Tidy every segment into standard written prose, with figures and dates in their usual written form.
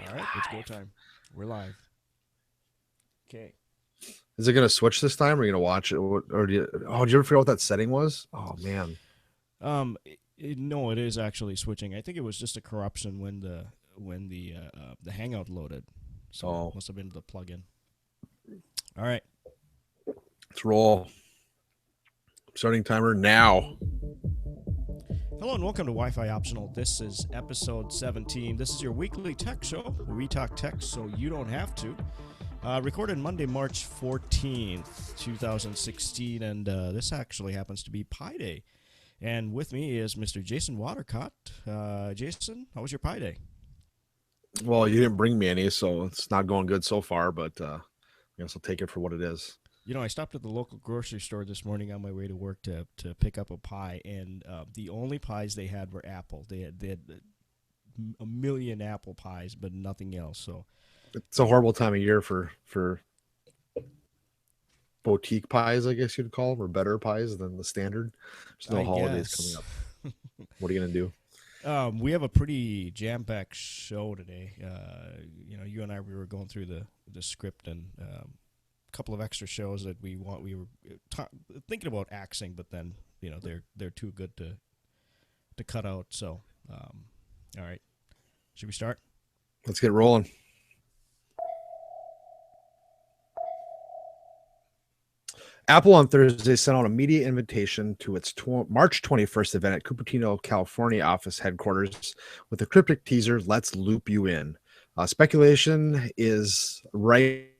All right, it's go time. We're live. Okay. Is it gonna switch this time? Or are you gonna watch it, or do you? Oh, did you ever figure out what that setting was? Oh man. No, it is actually switching. I think it was just a corruption when the Hangout loaded, so Oh, must have been the plugin. All right. let's roll. Starting timer now. Hello and welcome to Wi-Fi Optional. This is episode 17. This is your weekly tech show where we talk tech so you don't have to. Recorded Monday, March 14th, 2016, and this actually happens to be Pi Day. And with me is Mr. Jason Watercott. Jason, how was your Pi Day? Well, you didn't bring me any, so it's not going good so far. But I guess I'll take it for what it is. You know, I stopped at the local grocery store this morning on my way to work to pick up a pie, and the only pies they had were apple. They had a million apple pies, but nothing else. So It's a horrible time of year for boutique pies, I guess you'd call them, or better pies than the standard. There's no I holidays coming guess up. What are you gonna do? we have a pretty jam-packed show today. You and I we were going through the script and a couple of extra shows that we want. We were thinking about axing, but then they're too good to cut out. So, all right, should we start? Let's get rolling. Apple on Thursday sent out a media invitation to its March 21st event at Cupertino, California office headquarters with a cryptic teaser, "Let's loop you in." Speculation is right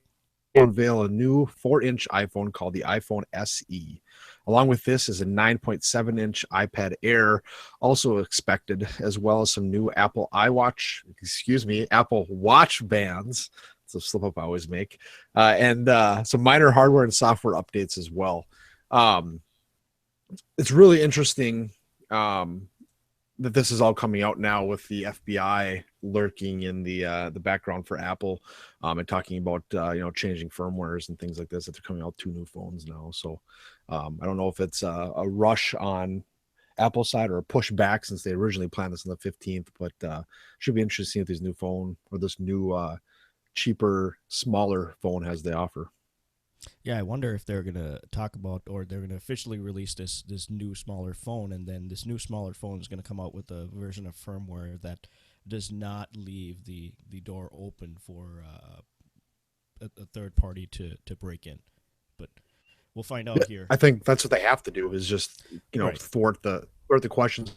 to unveil a new 4-inch iPhone called the iPhone SE. Along with this is a 9.7-inch iPad Air, also expected, as well as some new Apple Watch bands. It's a slip up I always make, and some minor hardware and software updates as well. Um, it's really interesting that this is all coming out now with the FBI lurking in the background for Apple, and talking about changing firmwares and things like this. That they're coming out with 2 new phones now. So I don't know if it's a rush on Apple side or a pushback since they originally planned this on the 15th, but should be interesting if this new phone or this new cheaper, smaller phone has the offer. Yeah, I wonder if they're gonna talk about or they're gonna officially release this new smaller phone, and then this new smaller phone is gonna come out with a version of firmware that does not leave the door open for a third party to break in. But we'll find out here. I think that's what they have to do is just Right. thwart the questions,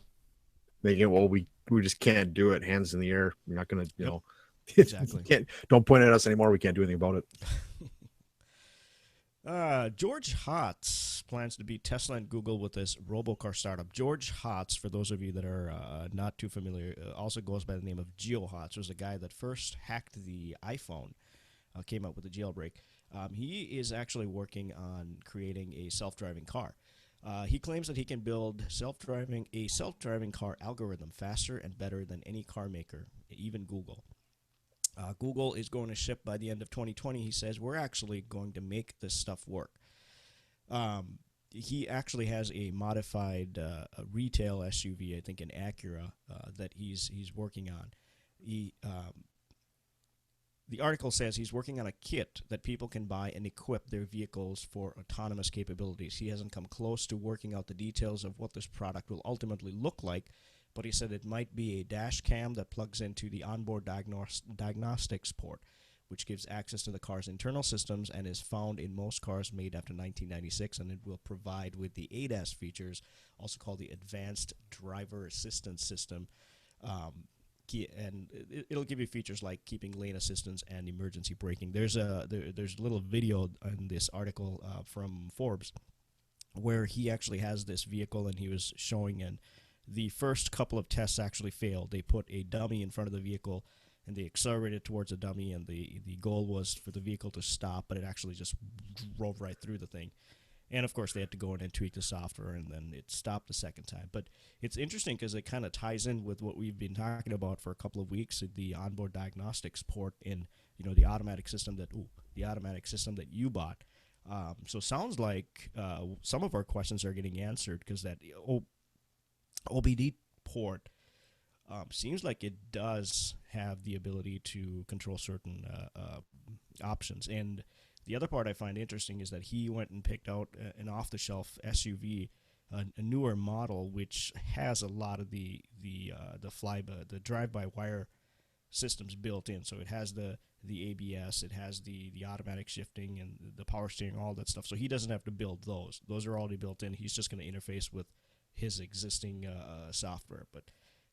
making it, well, we just can't do it. Hands in the air. You're not gonna Yep. you Exactly. can't don't point at us anymore. We can't do anything about it. George Hotz plans to beat Tesla and Google with this robocar startup. George Hotz, for those of you that are not too familiar, also goes by the name of Geo Hotz. Was the guy that first hacked the iPhone, came up with the jailbreak. He is actually working on creating a self-driving car. He claims that he can build a self-driving car algorithm faster and better than any car maker, even Google. Google is going to ship by the end of 2020. He says we're actually going to make this stuff work. He actually has a modified retail SUV, I think an Acura, that he's working on. The article says he's working on a kit that people can buy and equip their vehicles for autonomous capabilities. He hasn't come close to working out the details of what this product will ultimately look like, but he said it might be a dash cam that plugs into the onboard diagnostics port, which gives access to the car's internal systems and is found in most cars made after 1996, and it will provide with the ADAS features, also called the Advanced Driver Assistance System. And it'll give you features like keeping lane assistance and emergency braking. There's a little video in this article from Forbes where he actually has this vehicle, and he was showing, and the first couple of tests actually failed. They put a dummy in front of the vehicle, and they accelerated towards the dummy, and the goal was for the vehicle to stop, but it actually just drove right through the thing. And of course, they had to go in and tweak the software, and then it stopped the second time. But it's interesting because it kind of ties in with what we've been talking about for a couple of weeks: the onboard diagnostics port in the automatic system that you bought. So sounds like some of our questions are getting answered because that OBD port seems like it does have the ability to control certain options. And the other part I find interesting is that he went and picked out an off-the-shelf SUV, a newer model, which has a lot of the drive-by-wire systems built in. So it has the ABS, it has the automatic shifting and the power steering, all that stuff. So he doesn't have to build those. Those are already built in. He's just going to interface with his existing software. But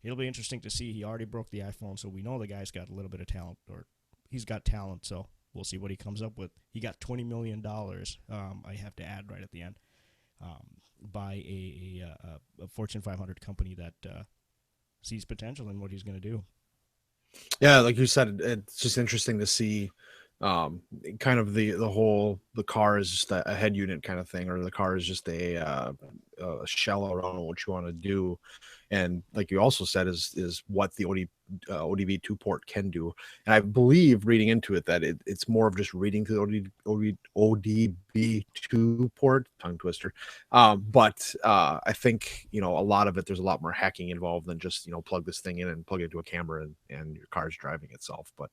it'll be interesting to see. He already broke the iPhone, so we know the guy's got a little bit of talent, or he's got talent. So we'll see what he comes up with. He got $20 million, I have to add right at the end, by a Fortune 500 company that sees potential in what he's going to do. Yeah, like you said, it's just interesting to see kind of the car is just a head unit kind of thing, or the car is just a shell around what you want to do. And like you also said, is what the ODB2 port can do. And I believe reading into it that it's more of just reading to the ODB2 port, tongue twister. But I think, a lot of it, there's a lot more hacking involved than just, plug this thing in and plug it into a camera and your car's driving itself. But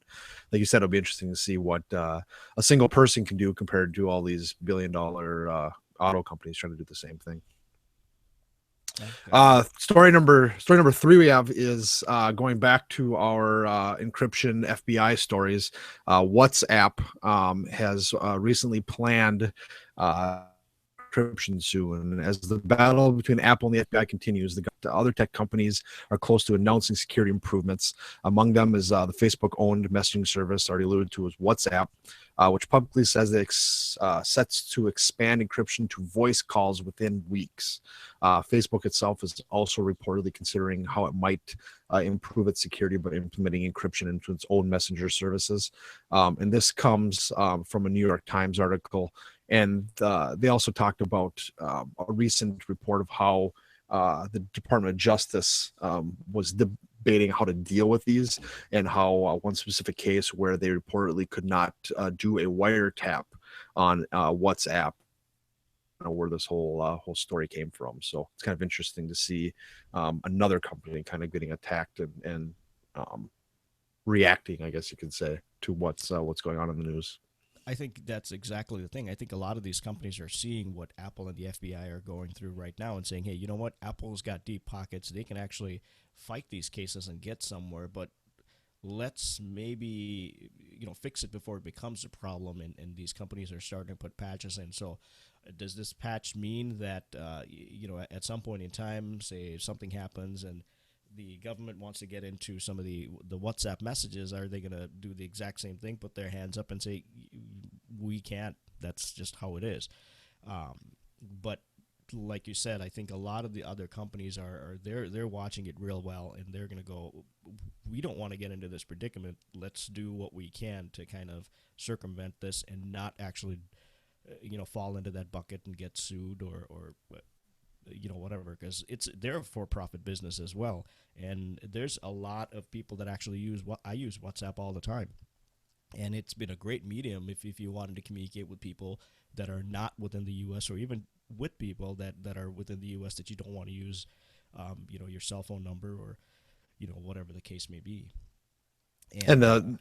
like you said, it'll be interesting to see what a single person can do compared to all these billion-dollar auto companies trying to do the same thing. Story number 3 we have is going back to our encryption FBI stories. WhatsApp has recently planned encryption soon. As the battle between Apple and the FBI continues, the other tech companies are close to announcing security improvements. Among them is the Facebook-owned messaging service, already alluded to as WhatsApp, which publicly says it sets to expand encryption to voice calls within weeks. Facebook itself is also reportedly considering how it might improve its security by implementing encryption into its own messenger services. And this comes from a New York Times article. And they also talked about a recent report of how the Department of Justice was debating how to deal with these, and how one specific case where they reportedly could not do a wiretap on WhatsApp, where this whole story came from. So it's kind of interesting to see another company kind of getting attacked and reacting, I guess you could say, to what's going on in the news. I think that's exactly the thing. I think a lot of these companies are seeing what Apple and the FBI are going through right now and saying, hey, you know what? Apple's got deep pockets. They can actually fight these cases and get somewhere, but let's maybe fix it before it becomes a problem. And these companies are starting to put patches in. So does this patch mean that, at some point in time, say something happens and the government wants to get into some of the WhatsApp messages, are they going to do the exact same thing, put their hands up and say, we can't, that's just how it is? But like you said, I think a lot of the other companies they're watching it real well, and they're going to go, we don't want to get into this predicament. Let's do what we can to kind of circumvent this and not actually, fall into that bucket and get sued or whatever, because they're a for-profit business as well. And there's a lot of people that actually I use WhatsApp all the time. And it's been a great medium if you wanted to communicate with people that are not within the U.S., or even with people that are within the U.S. that you don't want to use, your cell phone number, or, whatever the case may be. And the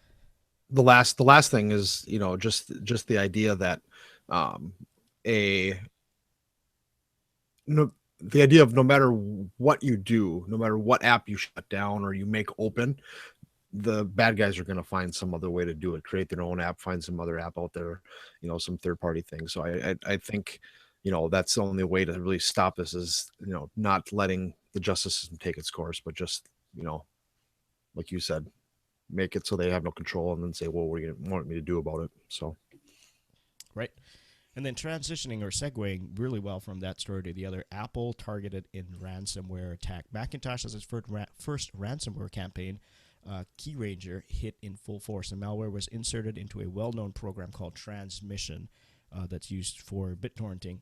last thing is, just the idea that the idea of no matter what you do, no matter what app you shut down or you make open, the bad guys are going to find some other way to do it, create their own app, find some other app out there, some third party thing. So I think, that's the only way to really stop this is, not letting the justice system take its course, but just, like you said, make it so they have no control, and then say, well, what do you want me to do about it? So. Right. And then transitioning or segueing really well from that story to the other, Apple targeted in ransomware attack. Macintosh has its first ransomware campaign. Key Ranger hit in full force. The malware was inserted into a well-known program called Transmission that's used for BitTorrenting.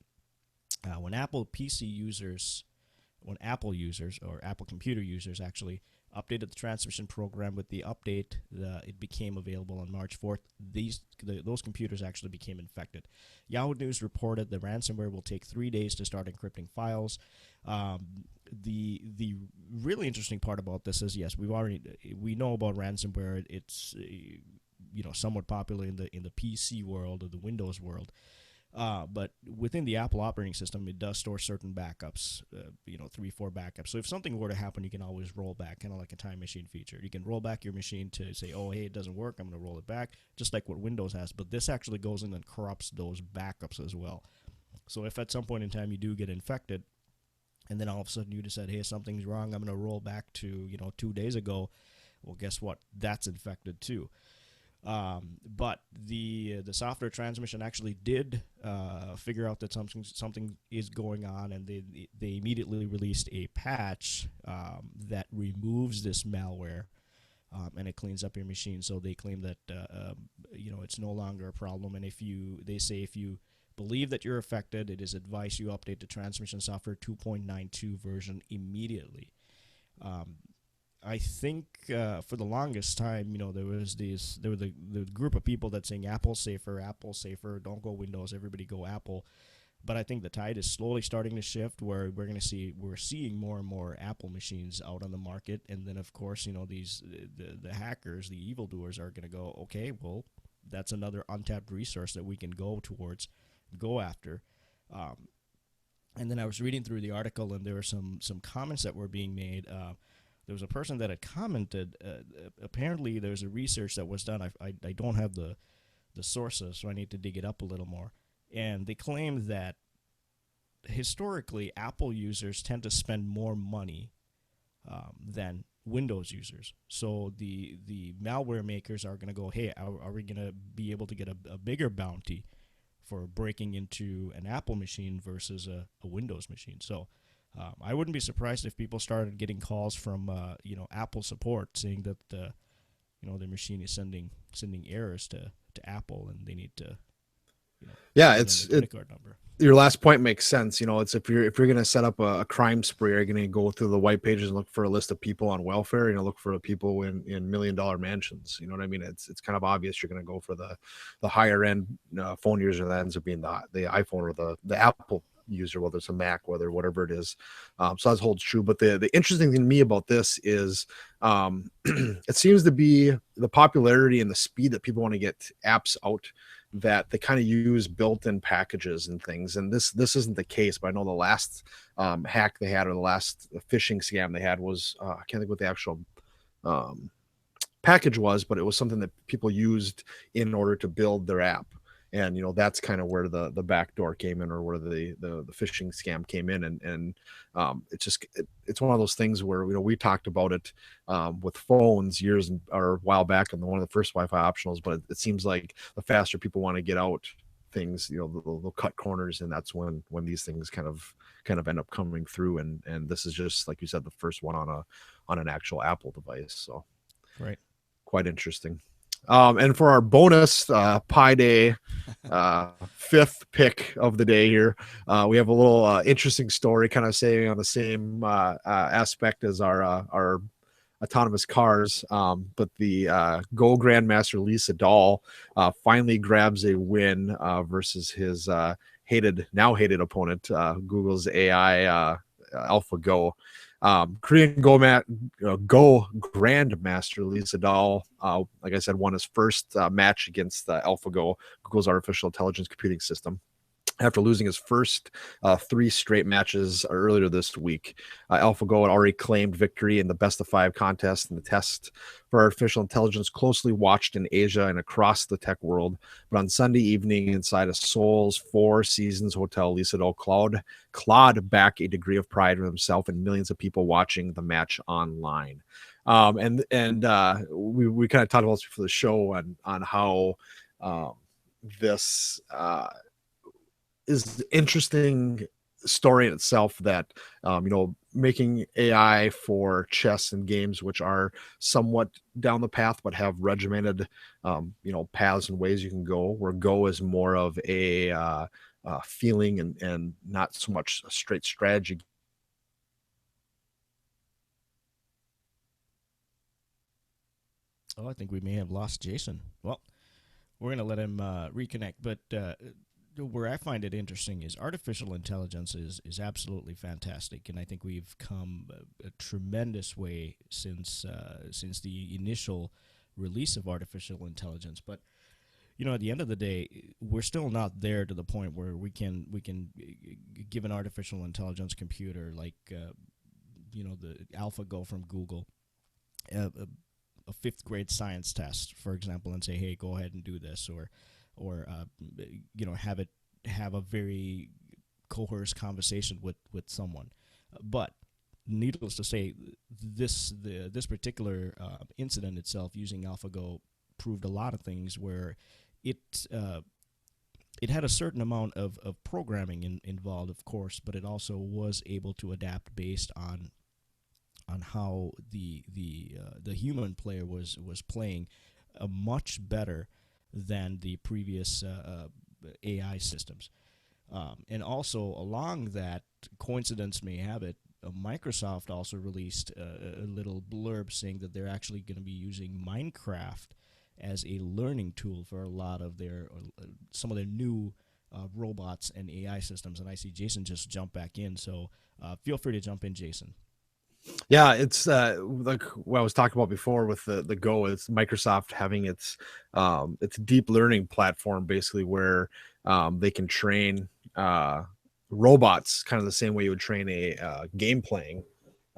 When Apple users or Apple computer users actually updated the transmission program with the update, it became available on March 4th. Those computers actually became infected. Yahoo News reported the ransomware will take 3 days to start encrypting files. the really interesting part about this is, yes, we know about ransomware. It's somewhat popular in the PC world or the Windows world. But within the Apple operating system, it does store certain backups, 3, 4 backups. So if something were to happen, you can always roll back, kind of like a time machine feature. You can roll back your machine to say, oh, hey, it doesn't work, I'm going to roll it back, just like what Windows has. But this actually goes in and corrupts those backups as well. So if at some point in time you do get infected, and then all of a sudden you decide, hey, something's wrong, I'm going to roll back to 2 days ago, well, guess what? That's infected too. But the software transmission actually did figure out that something is going on, and they immediately released a patch that removes this malware, and it cleans up your machine. So they claim that it's no longer a problem. And if you believe that you're affected, it is advised you update the transmission software 2.92 version immediately. I think for the longest time, there were the group of people that saying Apple safer, don't go Windows, everybody go Apple. But I think the tide is slowly starting to shift, where we're seeing more and more Apple machines out on the market, and then of course the hackers, the evildoers are going to go, okay, well, that's another untapped resource that we can go after. And then I was reading through the article, and there were some comments that were being made. There was a person that had commented, apparently there's a research that was done. I don't have the sources, so I need to dig it up a little more. And they claimed that historically Apple users tend to spend more money than Windows users. So the malware makers are going to go, hey, are we going to be able to get a bigger bounty for breaking into an Apple machine versus a Windows machine? So I wouldn't be surprised if people started getting calls from Apple support saying that their machine is sending errors to Apple, and they need to it's credit card number. Your last point makes sense. It's if you're going to set up a crime spree, you're going to go through the white pages and look for a list of people on welfare. Look for people in $1 million mansions. You know what I mean? It's kind of obvious you're going to go for the higher end phone user that ends up being the iPhone or the Apple user, whether it's a Mac, whatever it is. So that holds true. But the interesting thing to me about this is it seems to be the popularity and the speed that people want to get apps out, that they kind of use built-in packages and things. And this isn't the case, but I know the last hack they had, or the last phishing scam they had, was I can't think what the actual package was, but it was something that people used in order to build their app. And that's kind of where the backdoor came in, or where the phishing scam came in. And it's one of those things where we talked about it with phones or a while back, and one of the first Wi-Fi optionals. But it seems like the faster people want to get out things, they'll cut corners, and that's when these things kind of end up coming through. And this is just, like you said, the first one on an actual Apple device. So right, quite interesting. And for our bonus Pi Day fifth pick of the day here, we have a little interesting story, kind of staying on the same aspect as our autonomous cars. But the Go Grandmaster Lee Sedol finally grabs a win versus his now hated opponent, Google's AI AlphaGo. Korean Go Grandmaster Lee Sedol, like I said, won his first match against AlphaGo, Google's artificial intelligence computing system, after losing his first 3 straight matches earlier this week. AlphaGo had already claimed victory in the best of 5 contest, and the test for artificial intelligence closely watched in Asia and across the tech world. But on Sunday evening, inside of Seoul's Four Seasons Hotel, Lee Sedol clawed back a degree of pride for himself and millions of people watching the match online. We kind of talked about this before the show on how this is interesting story in itself, that making AI for chess and games, which are somewhat down the path but have regimented paths and ways you can go, where Go is more of a feeling and not so much a straight strategy. Oh, I think we may have lost Jason. Well, we're going to let him reconnect. But where I find it interesting is artificial intelligence is absolutely fantastic, and I think we've come a tremendous way since the initial release of artificial intelligence. But at the end of the day, we're still not there to the point where we can give an artificial intelligence computer like the AlphaGo from Google a fifth grade science test, for example, and say, hey, go ahead and do this, or have a very coerced conversation with someone. But needless to say, this particular incident itself using AlphaGo proved a lot of things where it it had a certain amount of programming involved, of course, but it also was able to adapt based on how the human player was playing much better than the previous AI systems. And also, along that, coincidence may have it, Microsoft also released a little blurb saying that they're actually going to be using Minecraft as a learning tool for a lot of some of their new robots and AI systems. And I see Jason just jump back in, so feel free to jump in, Jason. Yeah, it's like what I was talking about before with the Go. It's Microsoft having its deep learning platform, basically where they can train robots kind of the same way you would train a game playing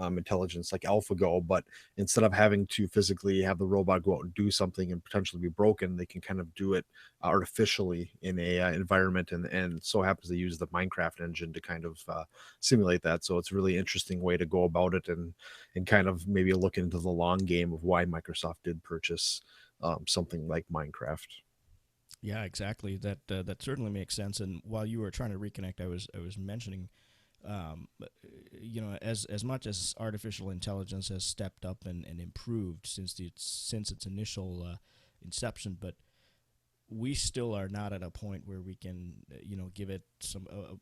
intelligence like AlphaGo, but instead of having to physically have the robot go out and do something and potentially be broken, they can kind of do it artificially in a environment, and so happens to use the Minecraft engine to kind of simulate that. So it's a really interesting way to go about it, and kind of maybe look into the long game of why Microsoft did purchase something like Minecraft. Yeah, exactly. That certainly makes sense. And while you were trying to reconnect, I was mentioning, as much as artificial intelligence has stepped up and improved since its initial inception, but we still are not at a point where we can, give it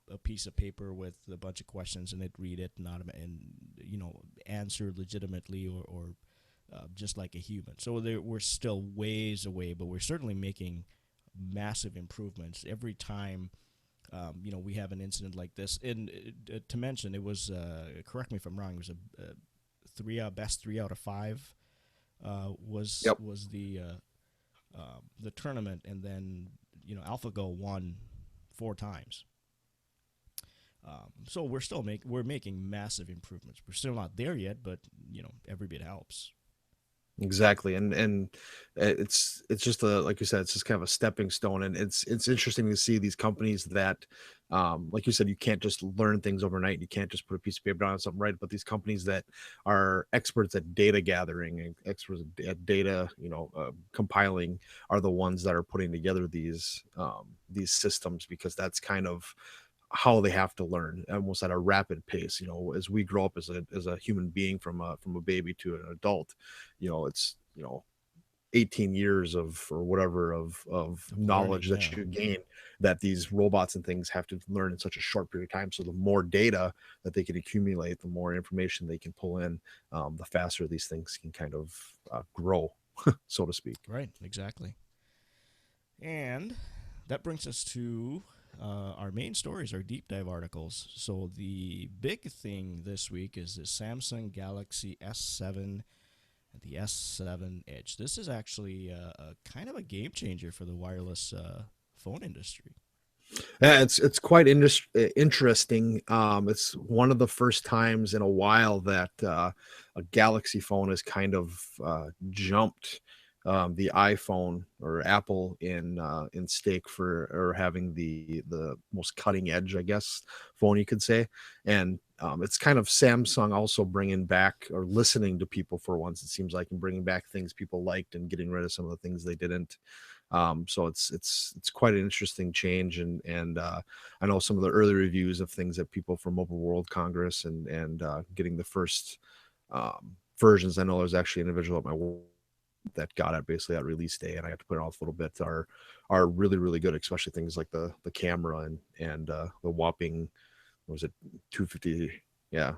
a piece of paper with a bunch of questions and it read it and answer legitimately or just like a human. So we're still ways away, but we're certainly making massive improvements every time. We have an incident like this, and to mention, it was correct me if I'm wrong. It was a best 3 out of 5 was Yep. was the tournament, and then AlphaGo won 4 times. So we're making massive improvements. We're still not there yet, but every bit helps. Exactly, and it's just a, like you said, it's just kind of a stepping stone, and it's interesting to see these companies that, like you said, you can't just learn things overnight. You can't just put a piece of paper down on something, right? But these companies that are experts at data gathering and experts at data, compiling, are the ones that are putting together these systems, because that's kind of how they have to learn, almost at a rapid pace. As we grow up as a human being from a baby to an adult, it's 18 years of, or whatever, of Of learning, knowledge yeah. that you gain, that these robots and things have to learn in such a short period of time. So the more data that they can accumulate, the more information they can pull in, the faster these things can kind of grow, so to speak. Right, exactly. And that brings us to our main stories, our deep dive articles. So the big thing this week is the Samsung Galaxy S7 and the S7 Edge. This is actually a kind of a game changer for the wireless phone industry. Yeah, it's quite interesting. It's one of the first times in a while that a Galaxy phone has kind of jumped the iPhone or Apple in stake for, or having the most cutting edge, I guess, phone you could say. And it's kind of Samsung also bringing back, or listening to people for once, it seems like, and bringing back things people liked and getting rid of some of the things they didn't. So it's quite an interesting change, and I know some of the early reviews of things that people from Mobile World Congress and getting the first versions. I know there's actually an individual at my work that got it basically at release day, and I got to put it off a little bit. Are really really good, especially things like the camera and the whopping, what was it, 250, yeah,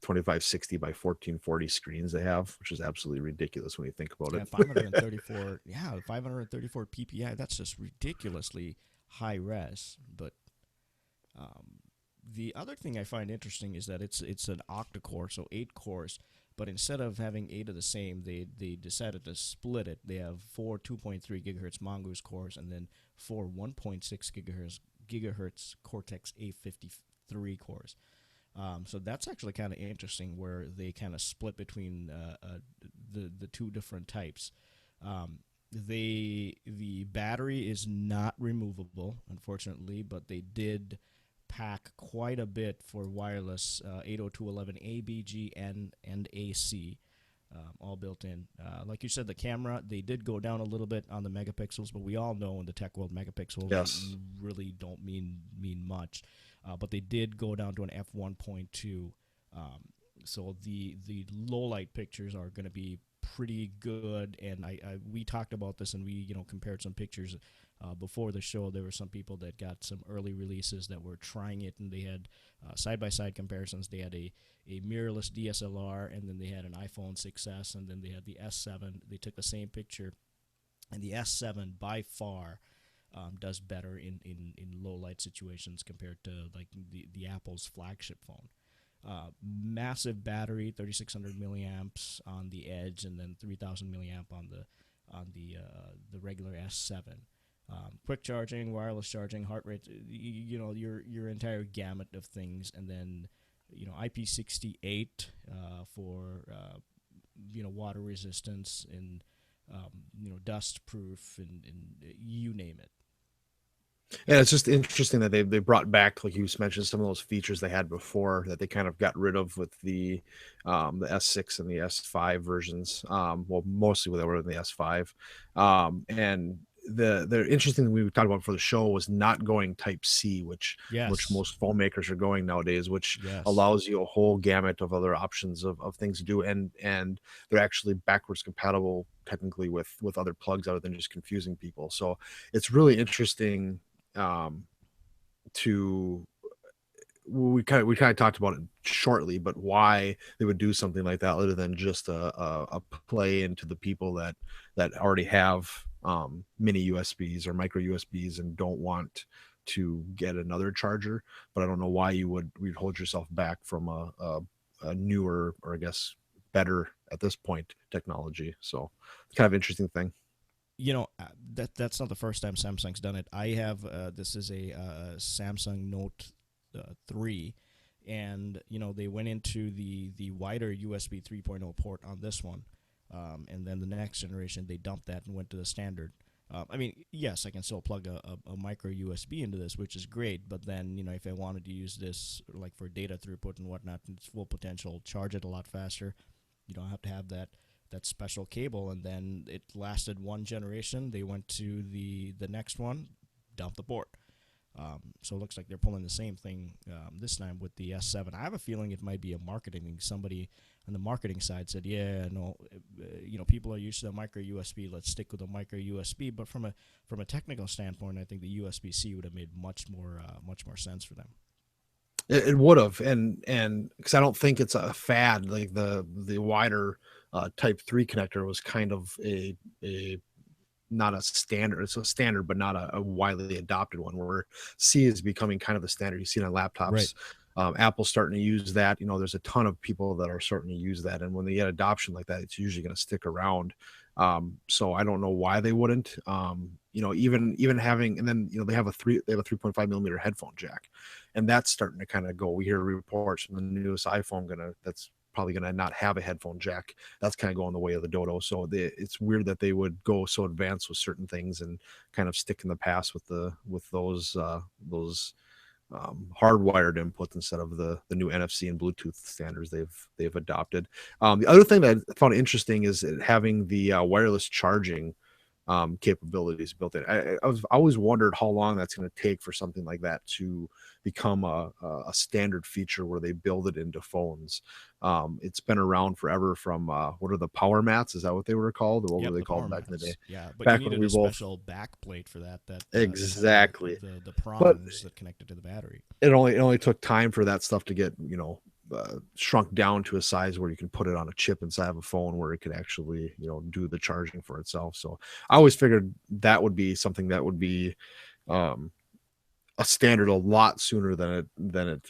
2560 by 1440 screens they have, which is absolutely ridiculous when you think about Yeah, it. 534. Yeah, 534 PPI. That's just ridiculously high res. But um, the other thing I find interesting is that it's an octa-core, so 8 cores. But instead of having 8 of the same, they decided to split it. They have 4 2.3 gigahertz Mongoose cores and then 4 1.6 gigahertz Cortex A53 cores. So that's actually kind of interesting, where they kind of split between the two different types. The battery is not removable, unfortunately, but they did pack quite a bit for wireless 802.11 ABG and AC, all built in. Like you said, the camera, they did go down a little bit on the megapixels, but we all know in the tech world megapixels Yes. really don't mean much. But they did go down to an f1.2. So the low light pictures are going to be pretty good. And we talked about this, and we compared some pictures before the show. There were some people that got some early releases that were trying it, and they had side by side comparisons. They had a mirrorless DSLR, and then they had an iPhone 6s, and then they had the S7. They took the same picture, and the S7 by far does better in low light situations compared to like the Apple's flagship phone. Massive battery, 3,600 milliamps on the Edge, and then 3,000 milliamp on the regular S7. Quick charging, wireless charging, heart rate, your entire gamut of things, and then IP68 for water resistance and dust proof, and you name it. Yeah, it's just interesting that they brought back, like you mentioned, some of those features they had before that they kind of got rid of with the S6 and the S5 versions. Well, mostly they were in the S5, and the interesting thing we talked about for the show was not going Type C, which Yes, most phone makers are going nowadays, which yes. allows you a whole gamut of other options of things to do, and they're actually backwards compatible technically with other plugs other than just confusing people. So it's really interesting um, to we kind of talked about it shortly, but why they would do something like that other than just a play into the people that already have mini USBs or micro USBs and don't want to get another charger. But I don't know why we'd hold yourself back from a newer, or I guess better at this point, technology. So it's kind of interesting thing. That's not the first time Samsung's done it. I have this is a Samsung Note 3, and they went into the wider USB 3.0 port on this one, and then the next generation they dumped that and went to the standard. I mean, yes, I can still plug a micro USB into this, which is great. But then, if I wanted to use this like for data throughput and whatnot, its full potential, charge it a lot faster. You don't have to have that special cable. And then it lasted one generation. They went to the next one, dumped the port. So it looks like they're pulling the same thing this time with the S7. I have a feeling it might be a marketing thing. Somebody on the marketing side said, "Yeah, no, people are used to the micro USB. Let's stick with the micro USB." But from a technical standpoint, I think the USB-C would have made much more sense for them. It would have, and because I don't think it's a fad. Like the wider Type 3 connector was kind of a not a standard. It's a standard, but not a widely adopted one. Where C is becoming kind of the standard. You see it on Right. laptops. Apple's starting to use that. There's a ton of people that are starting to use that, and when they get adoption like that, it's usually going to stick around. So I don't know why they wouldn't. Even having, and then they have a 3.5 millimeter headphone jack, and that's starting to kind of go. We hear reports from the newest iPhone that's probably going to not have a headphone jack. That's kind of going the way of the dodo. So it's weird that they would go so advanced with certain things and kind of stick in the past with those hardwired inputs instead of the new NFC and Bluetooth standards they've adopted. The other thing that I found interesting is having the wireless charging capabilities built in. I always wondered how long that's going to take for something like that to become a standard feature where they build it into phones. It's been around forever from what are the power mats? Is that what they were called? Or what were Yep, they the power called back in the day? mats. Yeah, but you Back when needed we a both special back plate for that had exactly. the But prongs that connected to the battery. it only took time for that stuff to get shrunk down to a size where you can put it on a chip inside of a phone where it could actually do the charging for itself. So I always figured that would be something that would be a standard a lot sooner than it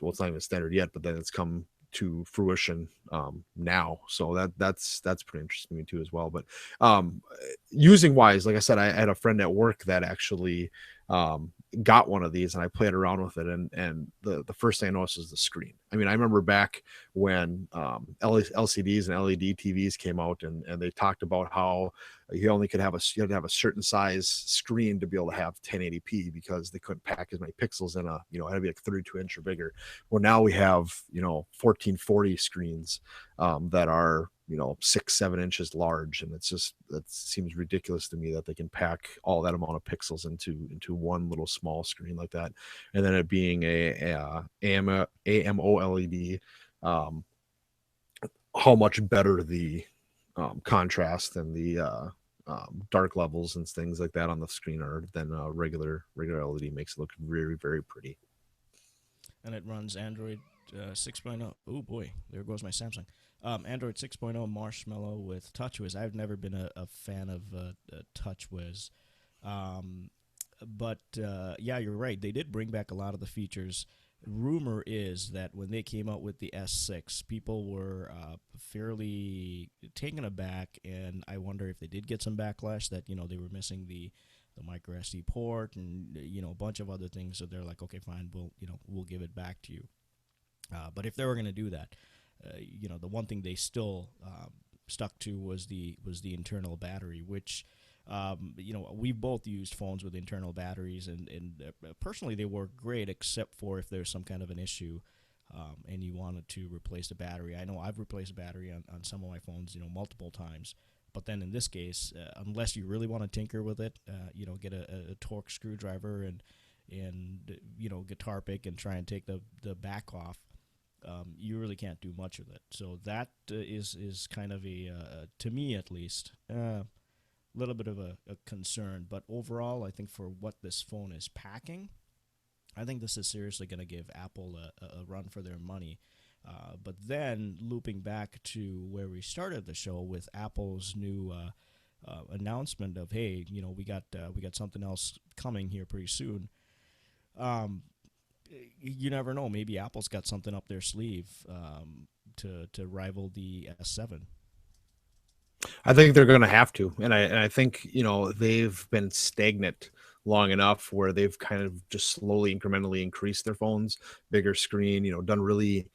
well, it's not even standard yet, but then it's come to fruition now. So that's pretty interesting to me too as well. But um, using wise, like I said, I had a friend at work that actually um, got one of these, and I played around with it, and the first thing I noticed was the screen. I mean, I remember back when LCDs and LED TVs came out, and they talked about how you had to have a certain size screen to be able to have 1080p because they couldn't pack as many pixels in it had to be like 32-inch or bigger. Well, now we have 1440 screens that are 6-7 inches large, and that seems ridiculous to me that they can pack all that amount of pixels into one little small screen like that. And then it being a AMOLED, um, how much better the contrast and the dark levels and things like that on the screen are than regular LED. Makes it look very, very pretty. And it runs Android 6.0. Oh boy, there goes my Samsung. Android 6.0 Marshmallow with TouchWiz. I've never been a fan of TouchWiz, um, but yeah, you're right. They did bring back a lot of the features. Rumor is that when they came out with the S6, people were fairly taken aback, and I wonder if they did get some backlash that they were missing the micro SD port and a bunch of other things. So they're like, okay, fine, we'll give it back to you. But if they were going to do that, the one thing they still stuck to was the internal battery, which we both used phones with internal batteries, and personally they work great, except for if there's some kind of an issue. And you wanted to replace the battery. I know I've replaced a battery on some of my phones, multiple times. But then in this case, unless you really want to tinker with it, get a torque screwdriver and guitar pick and try and take the back off. You really can't do much with it. So that is kind of to me at least, little bit of a concern. But overall, I think for what this phone is packing, I think this is seriously going to give Apple a run for their money. But then looping back to where we started the show with Apple's new announcement of, hey, we got something else coming here pretty soon. You never know. Maybe Apple's got something up their sleeve to rival the S7. I think they're going to have to, and I think they've been stagnant long enough where they've kind of just slowly, incrementally increased their phones, bigger screen, done really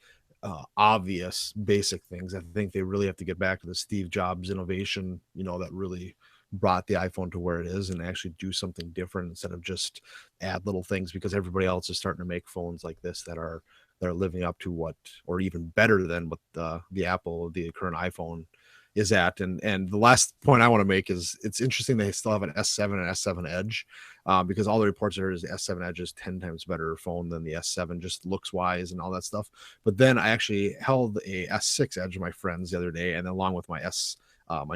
obvious basic things. I think they really have to get back to the Steve Jobs innovation, that really brought the iPhone to where it is, and actually do something different instead of just add little things, because everybody else is starting to make phones like this that are living up to what, or even better than what the current iPhone is at. And the last point I want to make is it's interesting they still have an S7 and S7 Edge, because all the reports are is the S7 Edge is 10 times better phone than the S7, just looks wise and all that stuff. But then I actually held a S6 Edge of my friends the other day, and along with my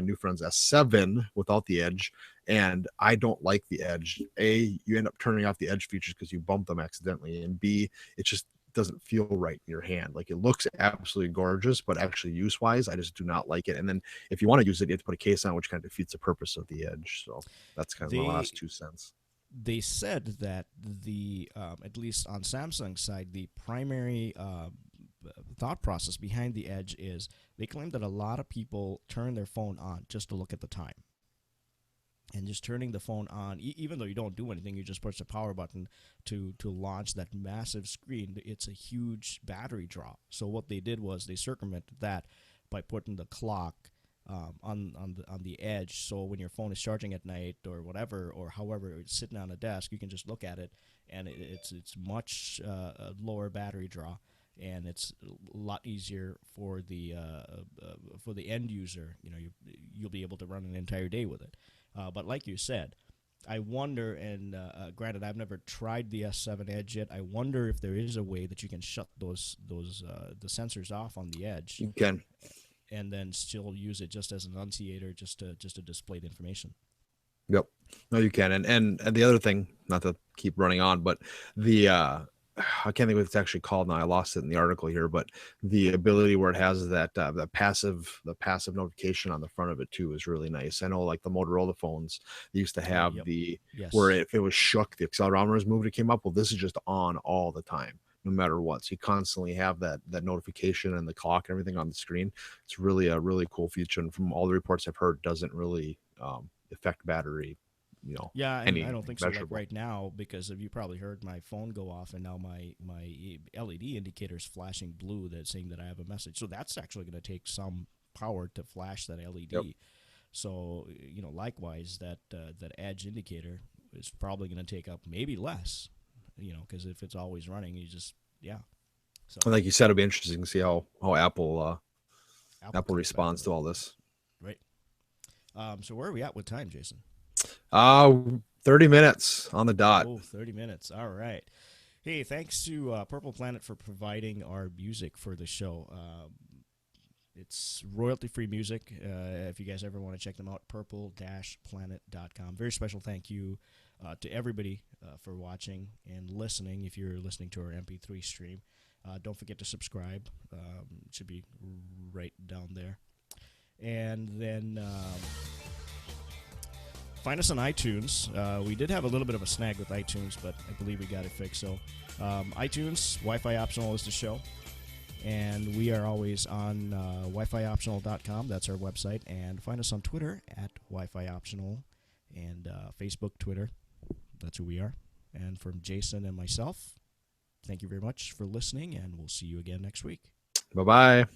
new friend's S7 without the Edge, and I don't like the Edge. A, you end up turning off the Edge features because you bump them accidentally, and B, it just doesn't feel right in your hand. Like, it looks absolutely gorgeous, but actually use wise, I just do not like it. And then if you want to use it, you have to put a case on, which kind of defeats the purpose of the Edge. So that's kind of my They last 2 cents. they said that the at least on Samsung's side, the primary thought process behind the Edge is they claim that a lot of people turn their phone on just to look at the time. And just turning the phone on, even though you don't do anything, you just push the power button to launch that massive screen. It's a huge battery draw. So what they did was they circumvented that by putting the clock on the edge. So when your phone is charging at night or whatever, or however it's sitting on a desk, you can just look at it, and it's much lower battery draw, and it's a lot easier for the end user. You'll be able to run an entire day with it. But like you said, I wonder, and granted, I've never tried the S7 Edge yet. I wonder if there is a way that you can shut those the sensors off on the edge, You can. and then still use it just as an annunciator, just to display the information. Yep. No, you can. And the other thing, not to keep running on, but the I can't think what it's actually called now. I lost it in the article here, but the ability where it has that the passive notification on the front of it too is really nice. I know like the Motorola phones used to Oh, have yep. the where Yes. if it was shook, the accelerometer was moved, it came up. Well, this is just on all the time, no matter what. So you constantly have that notification and the clock and everything on the screen. It's really a really cool feature, and from all the reports I've heard, doesn't really affect battery, Yeah, and I don't anything think so. Like measurable. right now, because of you probably heard my phone go off, and now my LED indicator is flashing blue, that's saying that I have a message. So that's actually going to take some power to flash that Yep. LED. So likewise, that edge indicator is probably going to take up maybe less. Because if it's always running, you just yeah. So And like you said, it'll be interesting to see how Apple Apple comes back responds with to it, all this. right? So where are we at with time, Jason? Uh 30 minutes on the dot. Oh, 30 minutes. All right. Hey, thanks to Purple Planet for providing our music for the show. It's royalty-free music. If you guys ever want to check them out, purple-planet.com. Very special thank you to everybody for watching and listening. If you're listening to our MP3 stream, don't forget to subscribe. It should be right down there. And then find us on iTunes. We did have a little bit of a snag with iTunes, but I believe we got it fixed. So iTunes, Wi-Fi optional is the show. And we are always on wifioptional.com. That's our website. And find us on Twitter at wifioptional and Facebook, Twitter. That's who we are. And from Jason and myself, thank you very much for listening, and we'll see you again next week. Bye bye.